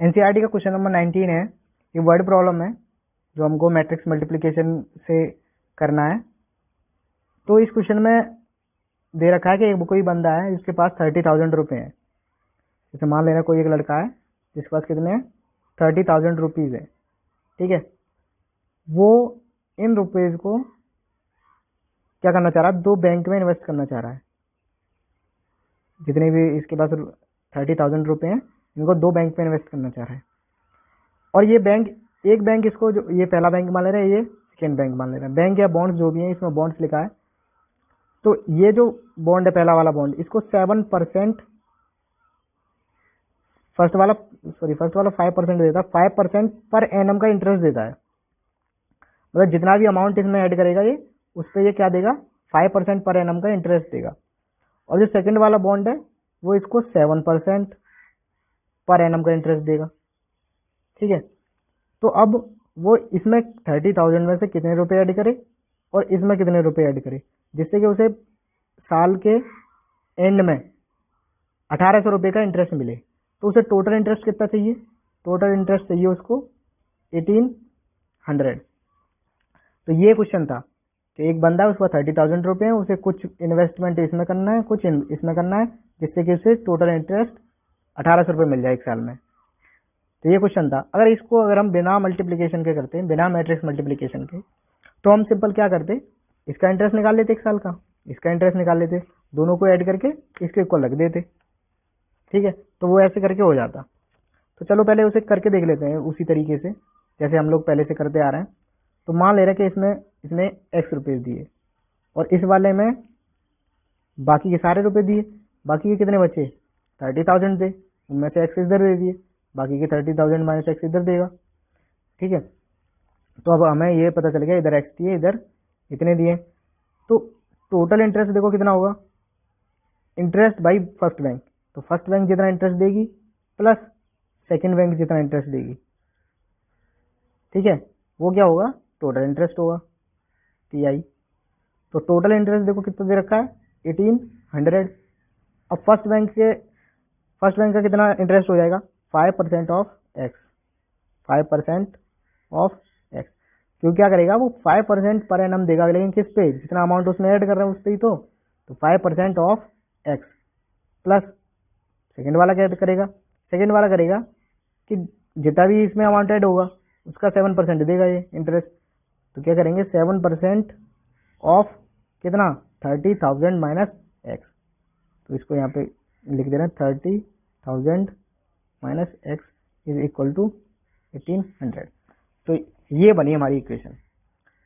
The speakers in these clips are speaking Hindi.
एनसीईआरटी का क्वेश्चन नंबर 19 है। ये वर्ड प्रॉब्लम है जो हमको मैट्रिक्स मल्टीप्लिकेशन से करना है। तो इस क्वेश्चन में दे रखा है कि एक कोई बंदा है जिसके पास 30,000 रुपये हैं। जैसे मान लेना कोई एक लड़का है जिसके पास कितने हैं 30,000 रुपीज़ है, ठीक है। वो इन रुपीज़ को क्या करना चाह रहा है, 2 बैंक में इन्वेस्ट करना चाह रहा है। जितने भी इसके पास 30,000 रुपये हैं इनको 2 बैंक में इन्वेस्ट करना चाह रहा है। और ये बैंक, एक बैंक इसको, जो ये पहला बैंक मान ले रहा है, ये सेकेंड बैंक मान ले रहा है। बैंक या बॉन्ड्स जो भी है, इसमें बॉन्ड्स लिखा है। तो ये जो बॉन्ड है पहला वाला बॉन्ड, इसको 7% फर्स्ट वाला 5% देता है, 5% पर एनम का इंटरेस्ट देता है। मतलब जितना भी अमाउंट इसमें ऐड करेगा ये, उस पर ये क्या देगा, 5% पर एनम का इंटरेस्ट देगा। और जो सेकंड वाला बॉन्ड है वो इसको 7% पर एनम का इंटरेस्ट देगा, ठीक है। तो अब वो इसमें 30,000 में से कितने रुपए ऐड करे और इसमें कितने रुपए ऐड करे, जिससे कि उसे साल के एंड में 1,800 रुपये का इंटरेस्ट मिले। तो उसे टोटल इंटरेस्ट कितना चाहिए, टोटल इंटरेस्ट चाहिए उसको 1,800। तो ये क्वेश्चन था कि एक बंदा है, उसका 30,000 रुपये है, उसे कुछ इन्वेस्टमेंट इसमें करना है, कुछ इसमें करना है, जिससे कि उसे टोटल इंटरेस्ट 1,800 रुपये मिल जाए एक साल में। तो ये क्वेश्चन था। अगर हम बिना मल्टीप्लिकेशन के करते हैं, बिना मैट्रिक्स मल्टीप्लिकेशन के, तो हम सिंपल क्या करते, इसका इंटरेस्ट निकाल लेते एक साल का, इसका इंटरेस्ट निकाल लेते, दोनों को ऐड करके इसके इक्वल रख देते, ठीक है। तो वो ऐसे करके हो जाता। तो चलो पहले उसे करके देख लेते हैं उसी तरीके से जैसे हम लोग पहले से करते आ रहे हैं। तो मान ले रहे हैं कि इसने x रुपये दिए और इस वाले में बाकी के सारे रुपए दिए, बाकी के कितने बचे 30,000 थे, उनमें से x इधर दे दिए, बाकी के 30,000 माइनस x इधर देगा, ठीक है। तो अब हमें ये पता चल गया इधर x दिए, इधर इतने दिए। तो टोटल इंटरेस्ट देखो कितना होगा, इंटरेस्ट बाई फर्स्ट बैंक। तो फर्स्ट बैंक जितना इंटरेस्ट देगी प्लस सेकंड बैंक जितना इंटरेस्ट देगी, ठीक है, वो क्या होगा, टोटल इंटरेस्ट होगा, TI। तो टोटल इंटरेस्ट देखो कितना दे रखा है 1,800। अब फर्स्ट बैंक का कितना इंटरेस्ट हो जाएगा 5% ऑफ x, 5% ऑफ x। क्यों क्या करेगा वो 5% पर एनम देगा, लेकिन किस पे, जितना अमाउंट उसमें ऐड कर रहा है उस पे ही। तो 5% ऑफ x प्लस सेकेंड वाला क्या करेगा, सेकेंड वाला करेगा कि जितना भी इसमें अमाउंट ऐड होगा उसका 7% देगा ये इंटरेस्ट। तो क्या करेंगे 7% ऑफ कितना 30,000 माइनस x। तो इसको यहाँ पे लिख दे रहे हैं 30,000 minus x is equal to 1,800। तो ये बनी हमारी इक्वेशन।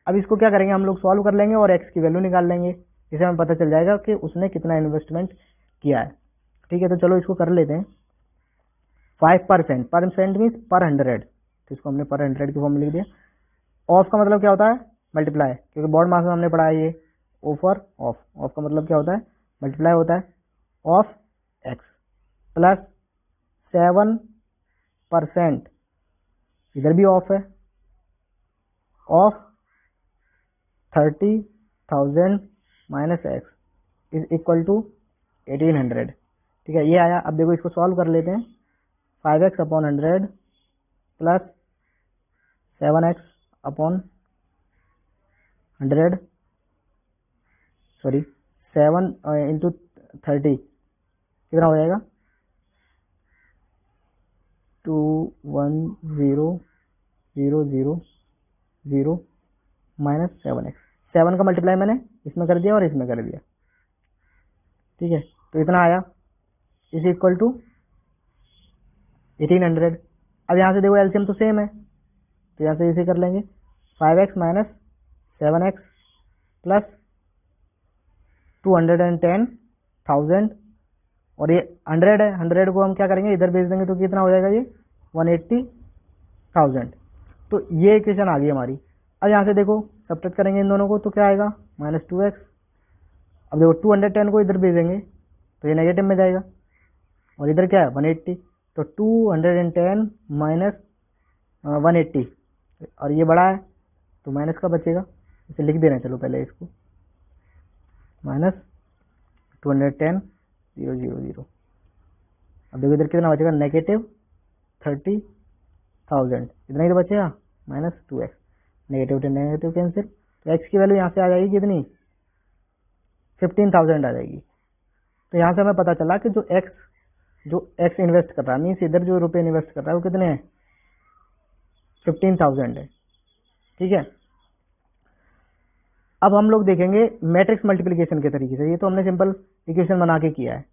अब इसको क्या करेंगे, हम लोग सॉल्व कर लेंगे और x की वैल्यू निकाल लेंगे, जिससे हमें पता चल जाएगा कि उसने कितना इन्वेस्टमेंट किया है, ठीक है। तो चलो इसको कर लेते हैं। 5% परसेंट मीन्स पर 100, तो इसको हमने पर 100 की फॉर्म में लिख दिया। ऑफ का मतलब क्या होता है, मल्टीप्लाई, क्योंकि बोर्ड मास में हमने पढ़ा है ये ओ फॉर ऑफ। ऑफ का मतलब क्या होता है, मल्टीप्लाई होता है ऑफ x प्लस 7%, इधर भी ऑफ है, of 30,000 minus x is equal to 1,800, ठीक है। ये आया। अब देखो इसको सॉल्व कर लेते हैं। 5x upon 100 plus 7x upon 100, sorry 7 into 30 कितना हो जाएगा 210,000 माइनस 7x। 7 का मल्टीप्लाई मैंने इसमें कर दिया और इसमें कर दिया, ठीक है। तो इतना आया इज इक्वल टू 1,800। अब यहाँ से देखो एलसीएम तो सेम है, तो यहाँ से इसे कर लेंगे 5x माइनस 7x प्लस 210,000 और ये 100 है, 100 को हम क्या करेंगे इधर भेज देंगे तो कितना हो जाएगा ये 180,000। तो ये इक्वेशन आ गई हमारी। अब यहाँ से देखो सब्ट्रैक्ट करेंगे इन दोनों को तो क्या आएगा माइनस 2x। अब देखो 210 को इधर भेजेंगे तो ये नेगेटिव में जाएगा और इधर क्या है 180, तो 210 माइनस 180 और ये बड़ा है तो माइनस का बचेगा, इसे लिख दे रहे हैं। चलो पहले इसको माइनस 210,000। अब देखो इधर कितना बचेगा नेगेटिव 30,000, इतना ही तो बचेगा, minus 2x, negative negative cancel, तो x की वैल्यू यहाँ से आ जाएगी कितनी, 15,000 आ जाएगी। तो यहाँ से हमें पता चला कि जो x इन्वेस्ट कर रहा है, मीन्स इधर जो रुपए इन्वेस्ट कर रहा है वो कितने हैं, 15,000 है। ठीक है, अब हम लोग देखेंगे मैट्रिक्स मल्टीप्लिकेशन के तरीके से। ये तो हमने सिंपल इक्वेशन बना के किया है।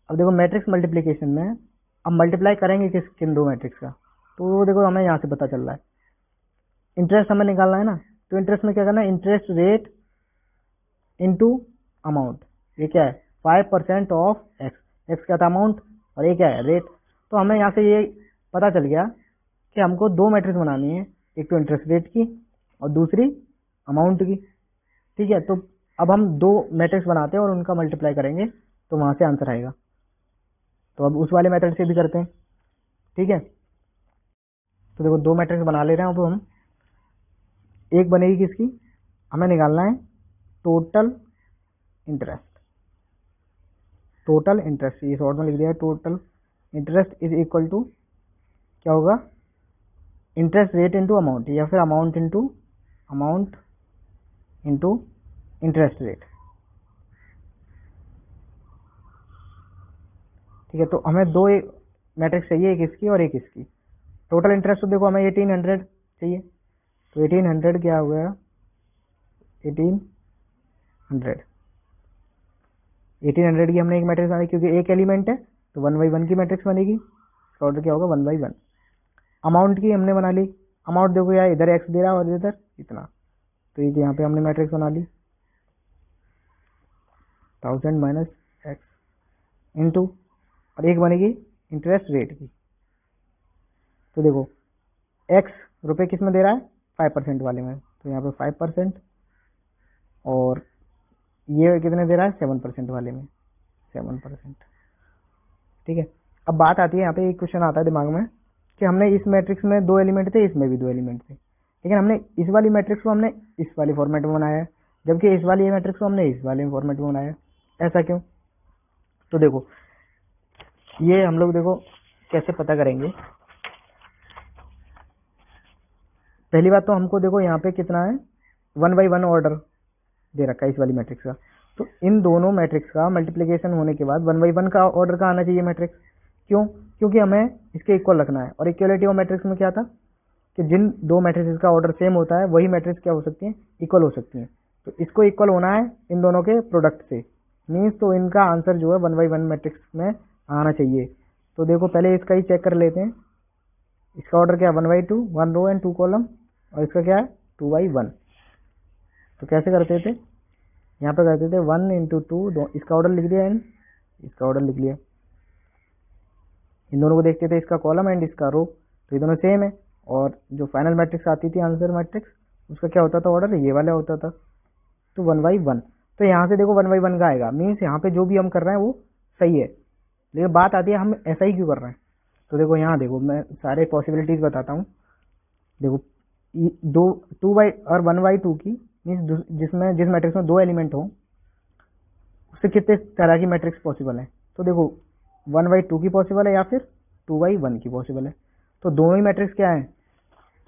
अब देखो मैट्रिक्स मल्टीप्लिकेशन में अब मल्टीप्लाई करेंगे किन दो मैट्रिक्स का, तो वो देखो हमें यहाँ से पता चल रहा है, इंटरेस्ट हमें निकालना है ना, तो इंटरेस्ट में क्या करना है, इंटरेस्ट रेट इनटू अमाउंट। ये क्या है, 5% ऑफ एक्स क्या था अमाउंट, और ये क्या है रेट। तो हमें यहाँ से ये पता चल गया कि हमको दो मैट्रिक्स बनानी है, एक तो इंटरेस्ट रेट की और दूसरी अमाउंट की। ठीक है, तो अब हम दो मैट्रिक्स बनाते हैं और उनका मल्टीप्लाई करेंगे तो वहां से आंसर आएगा। तो अब उस वाले मेथड से भी करते हैं। ठीक है, तो देखो दो मैट्रिक्स बना ले रहे हैं अब हम। एक बनेगी किसकी, हमें निकालना है टोटल इंटरेस्ट। टोटल इंटरेस्ट ये शॉर्ट में लिख दिया है, total interest is equal to क्या होगा, इंटरेस्ट रेट इंटू अमाउंट, या फिर अमाउंट इंटू इंटरेस्ट रेट। ठीक है, तो हमें दो मैट्रिक्स चाहिए, एक इसकी और एक इसकी। टोटल इंटरेस्ट तो देखो हमें 1800 चाहिए, तो 1800 क्या हो गया, 1800 की हमने एक मैट्रिक्स बनाई, क्योंकि एक एलिमेंट है तो 1/1 की मैट्रिक्स बनेगी। इसका ऑर्डर क्या होगा, 1/1। अमाउंट की हमने बना ली, अमाउंट देखो यार इधर एक्स दे रहा है और इधर इतना, तो ये यहाँ पे हमने मैट्रिक्स बना ली 1000 माइनस एक्स इंटू, और एक बनेगी इंटरेस्ट रेट की। तो देखो एक्स रुपए किस में दे रहा है, 5% वाले में, तो यहाँ पे 5%, और ये कितने दे रहा है, 7% वाले में, 7%। ठीक है, अब बात आती है यहाँ पे, एक क्वेश्चन आता है दिमाग में कि हमने इस मैट्रिक्स में दो एलिमेंट थे, इसमें भी दो एलिमेंट थे, लेकिन हमने इस वाली मैट्रिक्स को हमने इस वाले फॉर्मेट में बनाया है, जबकि इस वाली मैट्रिक्स को हमने इस वाले फॉर्मेट में बनाया है। ऐसा क्यों, तो देखो ये हम लोग देखो कैसे पता करेंगे। पहली बात तो हमको देखो यहाँ पे कितना है, 1/1 ऑर्डर दे रखा है इस वाली मैट्रिक्स का, तो इन दोनों मैट्रिक्स का मल्टीप्लिकेशन होने के बाद 1/1 का ऑर्डर का आना चाहिए मैट्रिक्स। क्यों, क्योंकि हमें इसके इक्वल रखना है, और इक्वलिटी ऑफ मैट्रिक्स में क्या था कि जिन दो मैट्रिक्स का ऑर्डर सेम होता है वही मैट्रिक्स क्या हो सकती है, इक्वल हो सकती हैं। तो इसको इक्वल होना है इन दोनों के प्रोडक्ट से, मीन्स तो इनका आंसर जो है 1/1 मैट्रिक्स में आना चाहिए। तो देखो पहले इसका ही चेक कर लेते हैं, इसका ऑर्डर क्या है 1/2, 1 रो एंड 2 कॉलम, और इसका क्या है 2/1। तो कैसे करते थे, यहाँ पे करते थे 1 इंटू 2, इसका ऑर्डर लिख दिया एंड इसका ऑर्डर लिख लिया, इन दोनों को देखते थे, इसका कॉलम एंड इसका रो, तो ये दोनों सेम है। और जो फाइनल मैट्रिक्स आती थी आंसर मैट्रिक्स, उसका क्या होता था ऑर्डर, ये वाला होता था, तो 1/1। तो यहाँ से देखो 1/1 का आएगा, मीन्स यहाँ पे जो भी हम कर रहे हैं वो सही है, लेकिन बात आती है हम ऐसा ही क्यों कर रहे हैं। तो देखो यहाँ देखो मैं सारे पॉसिबिलिटीज बताता हूँ। देखो दो 2 और 1/2 की मीन्स जिस मैट्रिक्स में दो एलिमेंट हो उससे कितने तरह की मैट्रिक्स पॉसिबल है, तो देखो 1/2 की पॉसिबल है या फिर 2/1 की पॉसिबल है। तो दोनों ही मैट्रिक्स क्या है,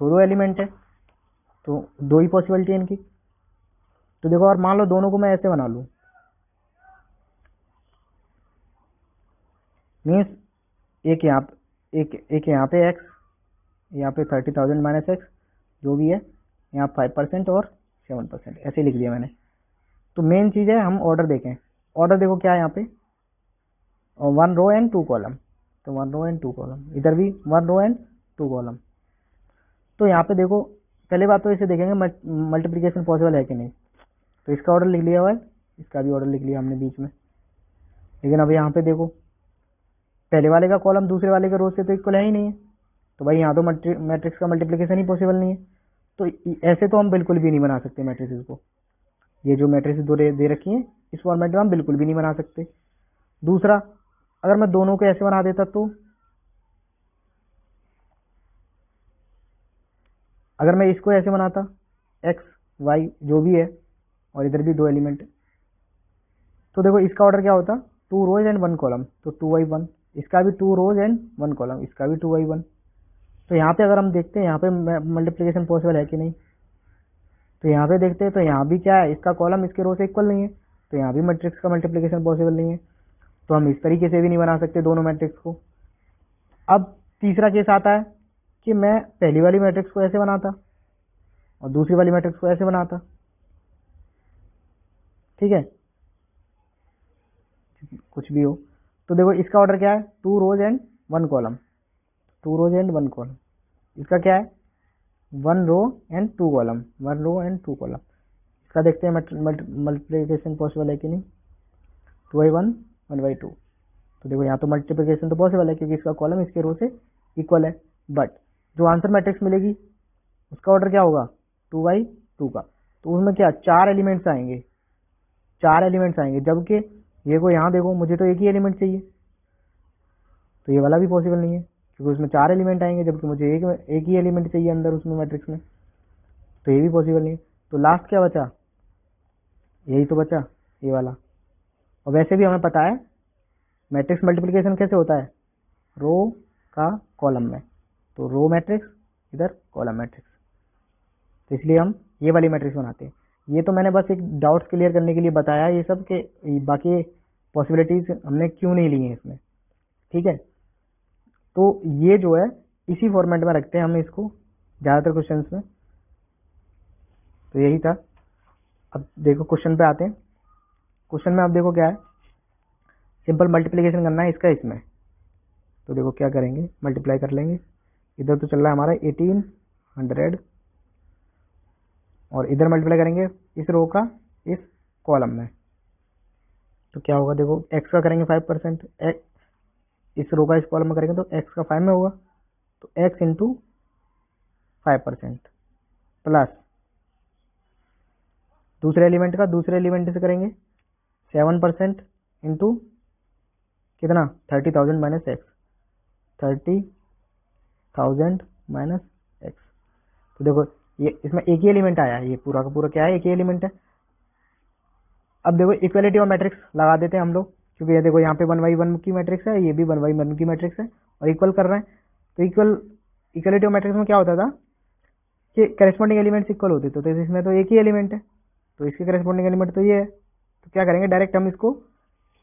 दो एलिमेंट है, तो दो ही पॉसिबिलिटी है इनकी। तो देखो और मान लो दोनों को मैं ऐसे बना लूं, मीन्स एक यहाँ पे एक्स, यहाँ पे 30,000 माइनस एक्स जो भी है, यहाँ 5% और 7%, ऐसे लिख दिया मैंने। तो मेन चीज़ है हम ऑर्डर देखें, ऑर्डर देखो क्या है यहाँ पे, 1 रो एंड 2 कॉलम, तो 1 रो एंड 2 कॉलम, इधर भी 1 रो एंड 2 कॉलम। तो यहाँ पे देखो पहले बात तो इसे देखेंगे मल्टीप्लिकेशन पॉसिबल है कि नहीं, तो इसका ऑर्डर लिख लिया हुआ है, इसका भी ऑर्डर लिख लिया हमने बीच में। लेकिन अब यहाँ पे देखो पहले वाले का कॉलम दूसरे वाले के रो से तो इक्वल है ही नहीं है, तो भाई यहाँ तो मैट्रिक्स का मल्टीप्लिकेशन ही पॉसिबल नहीं है। तो ऐसे तो हम बिल्कुल भी नहीं बना सकते मैट्रिक्स को, ये जो मैट्रिक्स दो दे रखी है इस फॉर्मेट में हम बिल्कुल भी नहीं बना सकते। दूसरा, अगर मैं दोनों को ऐसे बना देता, तो अगर मैं इसको ऐसे बनाता एक्स वाई जो भी है, और इधर भी दो एलिमेंट है, तो देखो इसका ऑर्डर क्या होता, 2 रोज एंड 1 कॉलम, तो 2/1। इसका भी 2 रोज एंड 1 कॉलम, इसका भी 2/1। तो यहाँ पे अगर हम देखते हैं यहाँ पे मल्टीप्लिकेशन पॉसिबल है कि नहीं, तो यहाँ पे देखते हैं तो यहाँ भी क्या है, इसका कॉलम इसके रो से इक्वल नहीं है, तो यहाँ भी मैट्रिक्स का मल्टीप्लिकेशन पॉसिबल नहीं है। तो हम इस तरीके से भी नहीं बना सकते दोनों मैट्रिक्स को। अब तीसरा केस आता है कि मैं पहली वाली मैट्रिक्स को ऐसे बनाता और दूसरी वाली मैट्रिक्स को ऐसे बनाता, ठीक है, कुछ भी हो। तो देखो इसका ऑर्डर क्या है, 2 rows and 1 column, 2 rows and 1 column. इसका क्या है, 1 row and 2 column, 1 row and 2 column. इसका देखते हैं मल्टीप्लिकेशन पॉसिबल है कि नहीं, 2/1 1/2। तो देखो यहाँ तो मल्टीप्लिकेशन तो पॉसिबल है क्योंकि इसका कॉलम इसके रो से इक्वल है, बट जो आंसर मैट्रिक्स मिलेगी उसका ऑर्डर क्या होगा, 2/2 का। तो उसमें क्या 4 एलिमेंट्स आएंगे, 4 एलिमेंट्स आएंगे, जबकि ये को यहाँ देखो मुझे तो एक ही एलिमेंट चाहिए, तो ये वाला भी पॉसिबल नहीं है क्योंकि उसमें 4 एलिमेंट आएंगे जबकि मुझे एक ही एलिमेंट चाहिए अंदर उसमें मैट्रिक्स में, तो ये भी पॉसिबल नहीं है। तो लास्ट क्या बचा, यही तो बचा, ये वाला। और वैसे भी हमें पता है मैट्रिक्स मल्टीप्लिकेशन कैसे होता है, रो का कॉलम में, तो रो मैट्रिक्स इधर कॉलम मैट्रिक्स, तो इसलिए हम ये वाली मैट्रिक्स बनाते हैं। ये तो मैंने बस एक डाउट्स क्लियर करने के लिए बताया ये सब, कि बाकी पॉसिबिलिटीज हमने क्यों नहीं ली हैं इसमें, ठीक है। तो ये जो है इसी फॉर्मेट में रखते हैं हम इसको ज़्यादातर क्वेश्चंस में, तो यही था। अब देखो क्वेश्चन पे आते हैं। क्वेश्चन में आप देखो क्या है, सिंपल मल्टीप्लिकेशन करना है इसका इसमें, तो देखो क्या करेंगे, मल्टीप्लाई कर लेंगे। इधर तो चल रहा है हमारा 1800 और इधर मल्टीप्लाई करेंगे इस रो का इस कॉलम में, तो क्या होगा, देखो x का करेंगे 5%, इस रो का इस कॉलम में करेंगे तो x का 5 में होगा, तो x इंटू 5% प्लस दूसरे एलिमेंट का दूसरे एलिमेंट से करेंगे 7% इंटू कितना 30,000 माइनस एक्स, 30,000 माइनस एक्स। तो देखो ये इसमें एक ही एलिमेंट आया है, ये पूरा का पूरा क्या है, एक ही एलिमेंट है। अब देखो इक्वलिटी ऑफ मैट्रिक्स लगा देते हैं हम लोग, क्योंकि ये देखो यहाँ पे 1/1 की मैट्रिक्स है, ये भी 1/1 की मैट्रिक्स है और इक्वल कर रहे हैं। तो इक्वलिटी ऑफ मैट्रिक्स में क्या होता था कि करेस्पॉन्डिंग एलिमेंट्स इक्वल होते थे, तो इसमें तो एक ही एलिमेंट है, तो इसके करेस्पॉन्डिंग एलिमेंट तो ये है। तो क्या करेंगे, डायरेक्ट हम इसको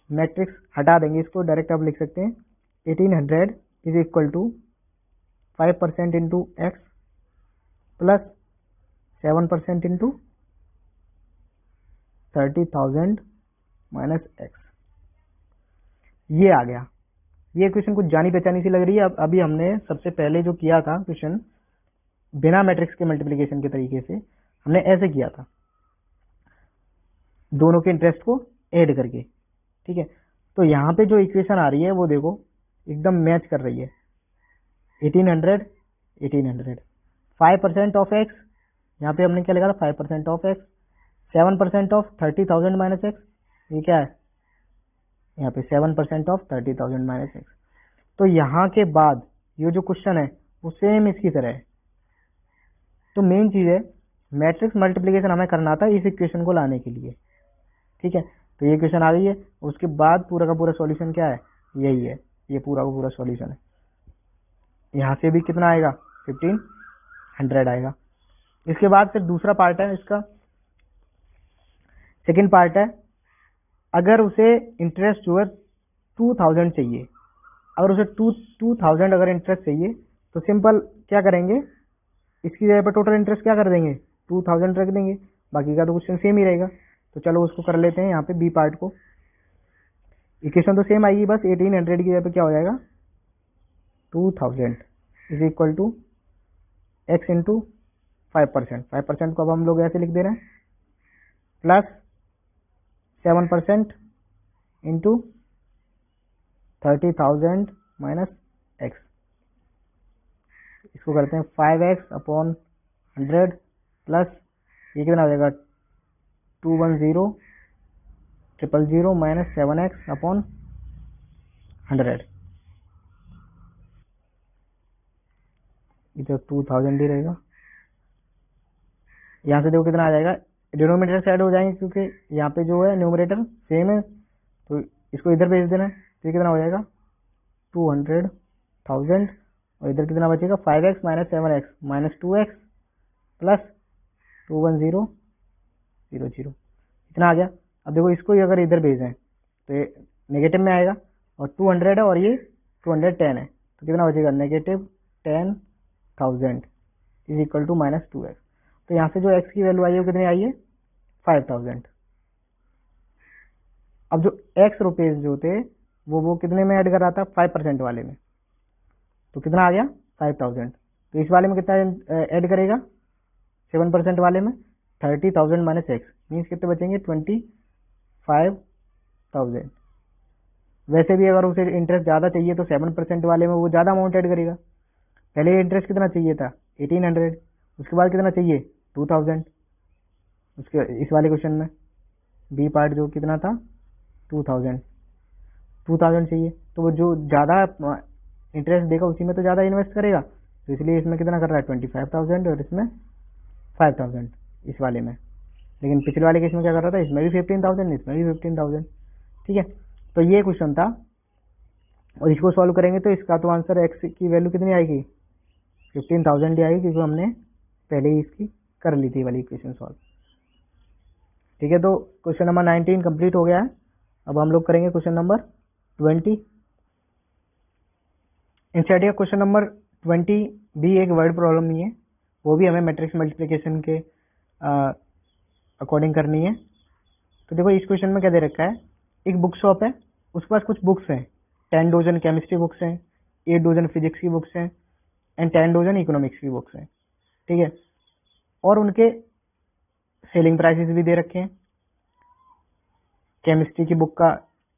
मैट्रिक्स हटा देंगे, इसको डायरेक्ट आप लिख सकते हैं 1800 is equal to 5% into x plus 7% into 30,000 minus x. ये आ गया। ये क्वेश्चन कुछ जानी पहचानी सी लग रही है। अब अभी हमने सबसे पहले जो किया था क्वेश्चन बिना मैट्रिक्स के मल्टीप्लिकेशन के तरीके से, हमने ऐसे किया था दोनों के इंटरेस्ट को ऐड करके, ठीक है। तो यहाँ पे जो इक्वेशन आ रही है वो देखो एकदम मैच कर रही है, 1800 5% ऑफ एक्स, यहाँ पे हमने क्या लिखा था 5% of x, 7% of 30,000 minus x, ये क्या है यहाँ पे 7% ऑफ 30,000 माइनस एक्स। तो यहाँ के बाद ये जो क्वेश्चन है वो सेम इसकी तरह है। तो मेन चीज है मैट्रिक्स मल्टीप्लिकेशन हमें करना था इस इक्वेशन को लाने के लिए, ठीक है। तो ये इक्वेशन आ गई है, उसके बाद पूरा का पूरा सॉल्यूशन क्या है, यही है, ये पूरा का पूरा सॉल्यूशन है। यहाँ से भी कितना आएगा 1500 आएगा। इसके बाद फिर दूसरा पार्ट है इसका, सेकेंड पार्ट है, अगर उसे इंटरेस्ट जो है 2000 चाहिए, अगर उसे 2000 अगर इंटरेस्ट चाहिए तो सिंपल क्या करेंगे, इसकी जगह पर टोटल इंटरेस्ट क्या कर देंगे 2000 रख देंगे, बाकी का तो क्वेश्चन सेम ही रहेगा। तो चलो उसको कर लेते हैं यहाँ पे बी पार्ट को। इक्वेशन तो सेम आएगी, बस 1800 की जगह पे क्या हो जाएगा 2000 is equal to x into 5%, 5% को अब हम लोग ऐसे लिख दे रहे हैं, प्लस 7% इंटू 30,000 माइनस एक्स, इसको करते हैं 5x अपॉन 100 प्लस ये कितना हो जाएगा 210,000 माइनस 7x अपॉन 100, इधर 2000 ही रहेगा। यहाँ से देखो कितना आ जाएगा, डिनोमिनेटर से ऐड हो जाएंगे क्योंकि यहाँ पे जो है न्यूमरेटर सेम है, तो इसको इधर भेज देना है, तो ये कितना हो जाएगा 200,000 और इधर कितना बचेगा 5x minus 7x minus 2x plus 210,000 इतना आ गया। अब देखो इसको ही अगर इधर भेजें तो ये नेगेटिव में आएगा और 200 है और ये 210 है तो कितना बचेगा negative 10,000 is equal to minus 2x। तो यहाँ से जो x की वैल्यू आई है वो कितनी आई है 5,000। अब जो x रुपीज जो थे वो कितने में ऐड कर रहा था 5% वाले में, तो कितना आ गया 5,000। तो इस वाले में कितना ऐड करेगा 7% वाले में 30,000 माइनस x मीन्स कितने बचेंगे 25,000। वैसे भी अगर उसे इंटरेस्ट ज़्यादा चाहिए तो 7% वाले में वो ज़्यादा अमाउंट ऐड करेगा। पहले इंटरेस्ट कितना चाहिए था 1800, उसके बाद कितना चाहिए 2000, उसके इस वाले क्वेश्चन में बी पार्ट जो कितना था 2000 चाहिए, तो वो जो ज़्यादा इंटरेस्ट देगा उसी में तो ज़्यादा इन्वेस्ट करेगा, तो इसलिए इसमें कितना कर रहा है 25,000 और इसमें 5,000 इस वाले में। लेकिन पिछले वाले केस में क्या कर रहा था इसमें भी 15,000 इसमें भी 15,000। ठीक है, तो ये क्वेश्चन था और इसको सॉल्व करेंगे तो इसका तो आंसर x की वैल्यू कितनी आएगी 15,000 ही आएगी क्योंकि हमने पहले ही इसकी कर ली थी वाली इक्वेशन सॉल्व। ठीक है, तो क्वेश्चन नंबर 19 कंप्लीट हो गया है। अब हम लोग करेंगे क्वेश्चन नंबर 20। इंस्टेड का क्वेश्चन नंबर 20 भी एक वर्ड प्रॉब्लम नहीं है, वो भी हमें मैट्रिक्स मल्टीप्लिकेशन के अकॉर्डिंग करनी है। तो देखो इस क्वेश्चन में क्या दे रखा है, एक बुक शॉप है, उसके पास कुछ बुक्स हैं, 10 डजन केमिस्ट्री बुक्स हैं, 8 डजन फिजिक्स की बुक्स हैं एंड 10 डजन इकोनॉमिक्स की बुक्स हैं। ठीक है, और उनके सेलिंग प्राइसेस भी दे रखे हैं। केमिस्ट्री की बुक का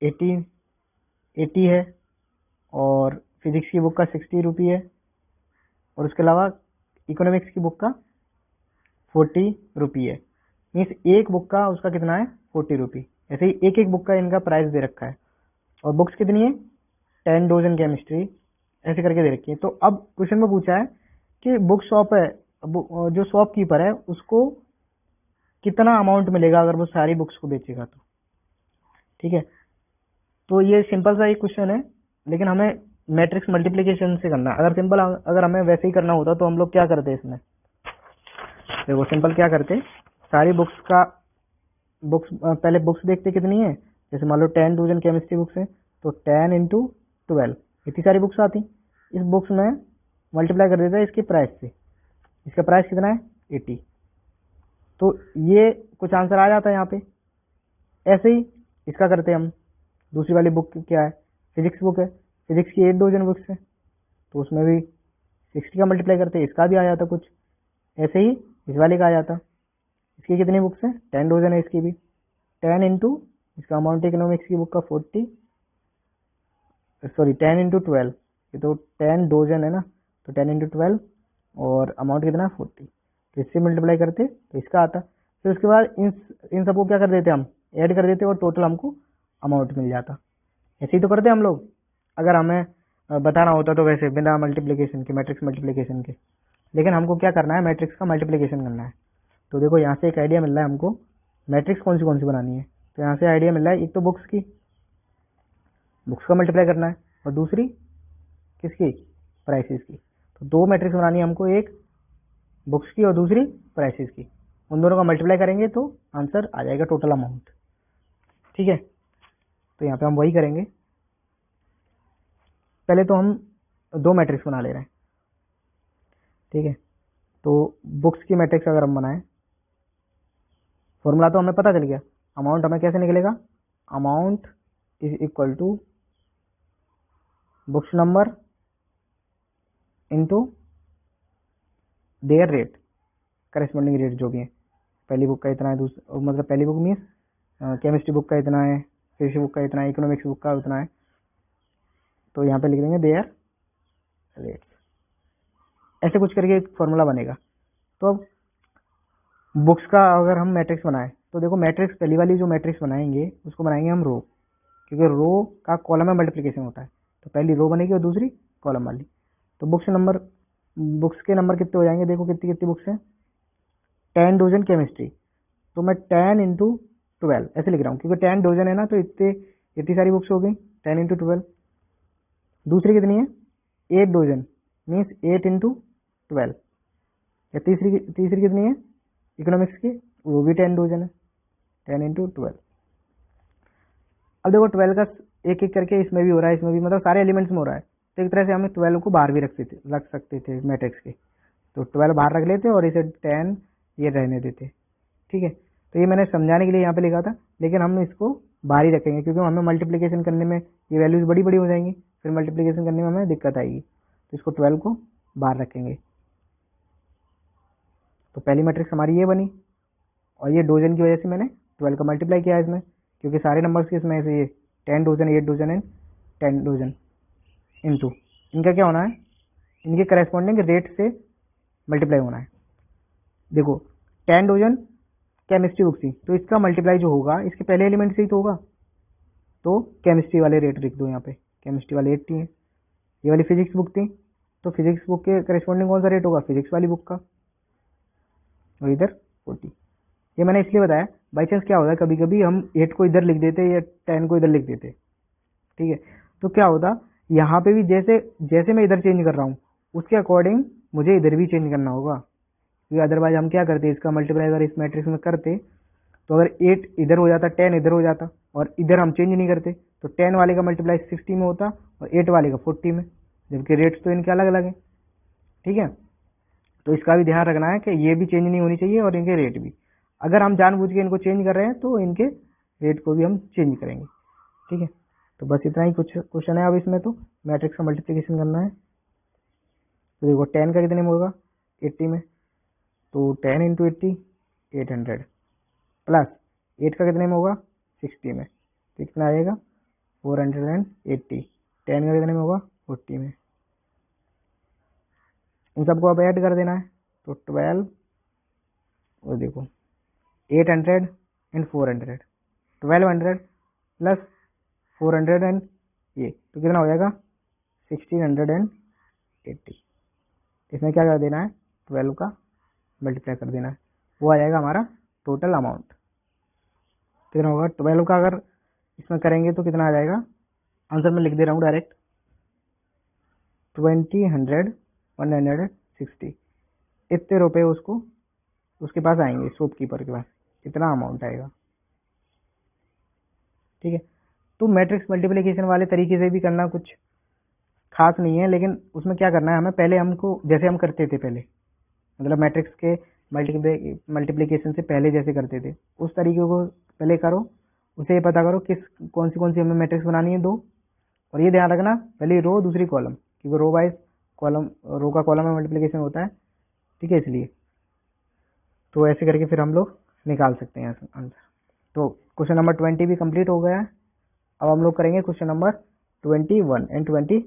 80 है और फिजिक्स की बुक का 60 रुपी है और उसके अलावा इकोनॉमिक्स की बुक का 40 रुपी है। मीन्स एक बुक का उसका कितना है 40 रुपी। ऐसे ही एक एक बुक का इनका प्राइस दे रखा है और बुक्स कितनी है 10 डजन केमिस्ट्री ऐसे करके दे रखी है। तो अब क्वेश्चन में पूछा है कि बुक शॉप है, जो शॉपकीपर है उसको कितना अमाउंट मिलेगा अगर वो सारी बुक्स को बेचेगा तो। ठीक है, तो ये सिंपल सा एक क्वेश्चन है, लेकिन हमें मैट्रिक्स मल्टीप्लिकेशन से करना है। अगर हमें वैसे ही करना होता तो हम लोग क्या करते इसमें, देखो सिंपल क्या करते, सारी बुक्स पहले बुक्स देखते कितनी है, जैसे मान लो 10 डजन केमिस्ट्री बुक्स है तो 10 इंटू 12 इतनी सारी बुक्स आती। इस बुक्स में मल्टीप्लाई कर देता है इसके प्राइस से, इसका प्राइस कितना है 80, तो ये कुछ आंसर आ जाता है यहाँ पे। ऐसे ही इसका करते हम, दूसरी वाली बुक क्या है फिजिक्स बुक है, फिजिक्स की 8 डजन बुक्स है तो उसमें भी 60 का मल्टीप्लाई करते इसका भी आ जाता कुछ। ऐसे ही इस वाले का आ जाता, इसकी कितनी बुक्स हैं 10 डजन है, इसकी भी 10 इंटू इसका अमाउंट इकोनॉमिक्स की बुक का 10 इंटू 12, ये तो 10 डजन है ना, तो 10 इंटू 12 और अमाउंट कितना है 40, तो इससे मल्टीप्लाई करते तो इसका आता। फिर उसके बाद इन सबको क्या कर देते हम ऐड कर देते और टोटल हमको अमाउंट मिल जाता। ऐसे ही तो करते हम लोग अगर हमें बताना होता तो, वैसे बिना मल्टीप्लिकेशन के मैट्रिक्स मल्टीप्लिकेशन के। लेकिन हमको क्या करना है मैट्रिक्स का मल्टीप्लिकेशन करना है। तो देखो यहाँ से एक आइडिया मिल रहा है हमको मैट्रिक्स कौन सी बनानी है। तो यहाँ से आइडिया मिल रहा है, एक तो बुक्स का मल्टीप्लाई करना है और दूसरी किसकी प्राइसेस की। तो दो मैट्रिक्स बनानी है हमको, एक बुक्स की और दूसरी प्राइसेस की। उन दोनों का मल्टीप्लाई करेंगे तो आंसर आ जाएगा टोटल अमाउंट। ठीक है, तो यहाँ पे हम वही करेंगे। पहले तो हम दो मैट्रिक्स बना ले रहे हैं। ठीक है, तो बुक्स की मैट्रिक्स अगर हम बनाएं, फॉर्मूला तो हमें पता चल गया, अमाउंट हमें कैसे निकलेगा, amount is equal to books number into their rate, corresponding rate जो भी है। पहली बुक का इतना है, मतलब पहली बुक मीन्स केमिस्ट्री बुक का इतना है, फिजिक्स बुक का इतना है, इकोनॉमिक्स बुक का उतना है, तो यहाँ पे लिख देंगे देयर रेट्स। ऐसे कुछ करके एक फॉर्मूला बनेगा। तो अब बुक्स का अगर हम मैट्रिक्स बनाएं तो देखो मैट्रिक्स पहली वाली जो मैट्रिक्स बनाएंगे उसको बनाएंगे हम रो, क्योंकि रो का कॉलम में मल्टीप्लिकेशन होता है, तो पहली रो बनेगी और दूसरी कॉलम वाली। तो बुक्स के नंबर कितने हो जाएंगे, देखो कितनी कितनी बुक्स हैं 10 डजन केमिस्ट्री, तो मैं 10 इंटू 12 ऐसे लिख रहा हूँ क्योंकि 10 डजन है ना, तो इतनी सारी बुक्स हो गई 10 इंटू 12 दूसरी कितनी है 8 डोजन मीन्स 8 इंटू 12। या तीसरी कितनी है इकोनॉमिक्स की, वो भी 10 डोजन है, 10 इंटू 12। अब देखो 12 का एक एक करके इसमें भी हो रहा है, इसमें भी, मतलब सारे एलिमेंट्स में हो रहा है। तो एक तरह से हमें 12 को बाहर भी रख सकते थे मैट्रिक्स के, तो 12 बाहर रख लेते और इसे 10 ये रहने देते। ठीक है, तो ये मैंने समझाने के लिए यहाँ पे लिखा था, लेकिन हम इसको बाहर ही रखेंगे क्योंकि हमें मल्टीप्लिकेशन करने में ये वैल्यूज बड़ी बड़ी हो जाएंगी, फिर मल्टीप्लिकेशन करने में हमें दिक्कत आएगी, तो इसको 12 को बाहर रखेंगे। तो पहली मैट्रिक्स हमारी ये बनी, और ये डोजन की वजह से मैंने 12 का मल्टीप्लाई किया इसमें, क्योंकि सारे नंबर्स के इसमें से ये 10 dozen 8 dozen and 10 dozen into इनका क्या होना है, इनके करेस्पॉन्डिंग रेट से मल्टीप्लाई होना है। देखो 10 डोजन केमिस्ट्री बुक थी, तो इसका मल्टीप्लाई जो होगा इसके पहले एलिमेंट से ही तो होगा, तो केमिस्ट्री वाले रेट लिख दो यहाँ पे, केमिस्ट्री वाले 80 है। ये वाली फिजिक्स बुक थी, तो फिजिक्स बुक के करेस्पॉन्डिंग कौन सा रेट होगा, फिजिक्स वाली बुक का, और इधर 40। ये मैंने इसलिए बताया, बाई चांस क्या होता है कभी कभी हम 8 को इधर लिख देते या 10 को इधर लिख देते, ठीक है, तो क्या होता यहाँ पे भी जैसे जैसे मैं इधर चेंज कर रहा हूँ उसके अकॉर्डिंग मुझे इधर भी चेंज करना होगा, क्योंकि अदरवाइज हम क्या करते, इसका मल्टीप्लाई अगर इस मैट्रिक्स में करते तो अगर 8 इधर हो जाता 10 इधर हो जाता, और इधर हम चेंज नहीं करते तो 10 वाले का मल्टीप्लाई 60 में होता और 8 वाले का 40 में, जबकि रेट्स तो इनके अलग अलग हैं। ठीक है, तो इसका भी ध्यान रखना है कि ये भी चेंज नहीं होनी चाहिए और इनके रेट भी, अगर हम जानबूझ के इनको चेंज कर रहे हैं तो इनके रेट को भी हम चेंज करेंगे। ठीक है, तो बस इतना ही कुछ क्वेश्चन है। अब इसमें तो मैट्रिक्स का मल्टीप्लिकेशन करना है, तो देखो 10 का कितने में होगा 80 में, तो 10 इंटू 80 800 प्लस 8 का कितने में होगा 60 में, तो कितना आएगा 480। 10 का कितने में होगा 40 में, इन सबको अब ऐड कर देना है, तो 12 और देखो 800 एंड 400, 1200 प्लस 400 एंड ये, तो कितना हो जाएगा 1680। इसमें क्या कर देना है 12 का मल्टीप्लाई कर देना है, वो आ जाएगा हमारा टोटल अमाउंट। कितना होगा 12 का अगर इसमें करेंगे तो कितना आ जाएगा, आंसर में लिख दे रहा हूँ डायरेक्ट, 160 इतने रुपए उसको उसके पास आएंगे, शॉपकीपर के पास इतना अमाउंट आएगा। ठीक है, तो मैट्रिक्स मल्टीप्लिकेशन वाले तरीके से भी करना कुछ खास नहीं है, लेकिन उसमें क्या करना है हमें, पहले हमको जैसे हम करते थे पहले, मतलब मैट्रिक्स के मल्टीप्लिकेशन से पहले जैसे करते थे उस तरीके को पहले करो, उसे ये पता करो कौन सी हमें मैट्रिक्स बनानी है 2, और ये ध्यान रखना पहली रो दूसरी कॉलम, क्योंकि रो वाइज कॉलम, रो का कॉलम में मल्टीप्लिकेशन होता है। ठीक है, इसलिए तो ऐसे करके फिर हम लोग निकाल सकते हैं आंसर। तो क्वेश्चन नंबर 20 भी कंप्लीट हो गया है। अब हम लोग करेंगे क्वेश्चन नंबर 21 एंड 22।